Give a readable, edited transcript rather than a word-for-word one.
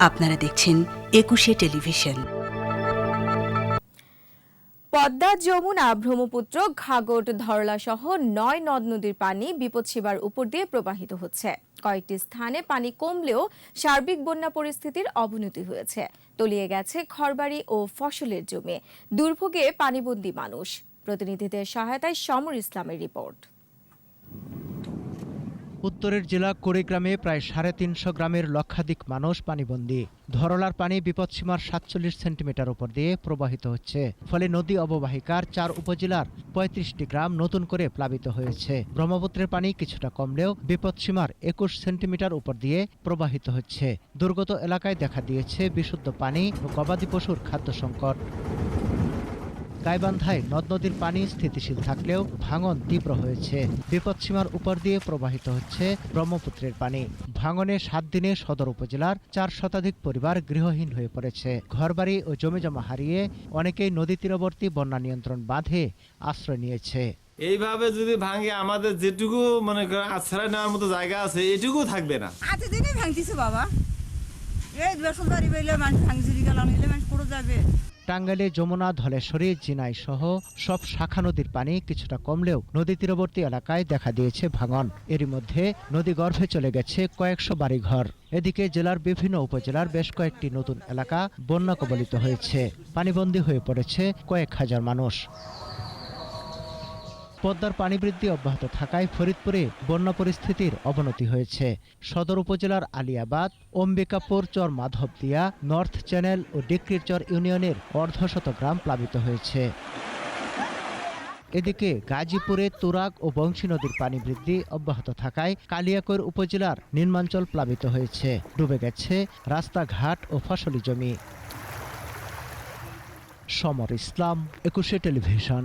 আপনারা দেখছেন ২১শে টেলিভিশন। পদ্মা, যমুনা, ব্রহ্মপুত্র, ঘাঘর, ধরলা সহ ৯ নদ নদীর পানি বিপদসীমার উপর দিয়ে প্রবাহিত হচ্ছে। কয়েকটি স্থানে পানি কমলেও সার্বিক বন্যা পরিস্থিতির অবনতি হয়েছে। তলিয়ে গেছে ঘরবাড়ি ও ফসলের জমি। দুর্ভোগে পানিবন্দী মানুষ। প্রতিনিধিদের সহায়তায় সমর ইসলামের রিপোর্ট। উত্তরের জেলা কুড়িগ্রামে প্রায় ৩৫০ গ্রামের লক্ষাধিক মানুষ পানিবন্দী। ধরলার পানি বিপদসীমার ৪৭ সেন্টিমিটার উপর দিয়ে প্রবাহিত হচ্ছে। ফলে নদী অববাহিকার ৪ উপজেলার ৩৫টি গ্রাম নতুন করে প্লাবিত হয়েছে। ব্রহ্মপুত্রের পানি কিছুটা কমলেও বিপদসীমার ২১ সেন্টিমিটার উপর দিয়ে প্রবাহিত হচ্ছে। দুর্গত এলাকায় দেখা দিয়েছে বিশুদ্ধ পানি ও গবাদি পশুর খাদ্য সংকট। গাইবান্ধায় নদ নদীর পানি স্থিতিশীল থাকলেও ভাঙন তীব্র হয়েছে। বিপদসীমার উপর দিয়ে প্রবাহিত হচ্ছে ব্রহ্মপুত্রের পানি। ভাঙনে ৭ দিনে সদর উপজেলার ৪ শতাধিক পরিবার গৃহহীন হয়ে পড়েছে। ঘরবাড়ি ও জমিজমা হারিয়ে অনেকেই নদী তীরবর্তী বন্যা নিয়ন্ত্রণ বাঁধে আশ্রয় নিয়েছে। এইভাবে যদি ভাঙে আমাদের যেটুকু মনে করেন আশ্রয় নেওয়ার মতো জায়গা আছে এটুকু থাকবে না। দিনই ভাঙতেছে বাবা, এই বেসরকারি বেলে মানুষ ভাঙছে গেলাম, এলে মানুষ পড়ে যাবে। টাঙ্গাইলে যমুনা, ধলেশ্বরী, জিনাই সহ সব শাখা নদীর পানি কিছুটা কমলেও নদী তীরবর্তী এলাকায় দেখা দিয়েছে ভাঙন। এরই মধ্যে নদী গর্ভে চলে গেছে কয়েকশো বাড়িঘর। এদিকে জেলার বিভিন্ন উপজেলার বেশ কয়েকটি নতুন এলাকা বন্যা কবলিত হয়েছে। পানিবন্দী হয়ে পড়েছে কয়েক হাজার মানুষ। পদ্মার পানি বৃদ্ধি অব্যাহত থাকায় ফরিদপুরে বন্যা পরিস্থিতির অবনতি হয়েছে। সদর উপজেলার আলিয়াবাদ, অম্বিকাপুর চর, মাধবদিয়া, নর্থ চ্যানেল ও ডিক্রির চর ইউনিয়নের অর্ধশত গ্রাম প্লাবিত হয়েছে। এদিকে গাজীপুরে তুরাগ ও বংশী নদীর পানি বৃদ্ধি অব্যাহত থাকায় কালিয়াকৈর উপজেলার নিম্নাঞ্চল প্লাবিত হয়েছে। ডুবে গেছে রাস্তাঘাট ও ফসলি জমি। সমর ইসলাম, ২১শে টেলিভিশন।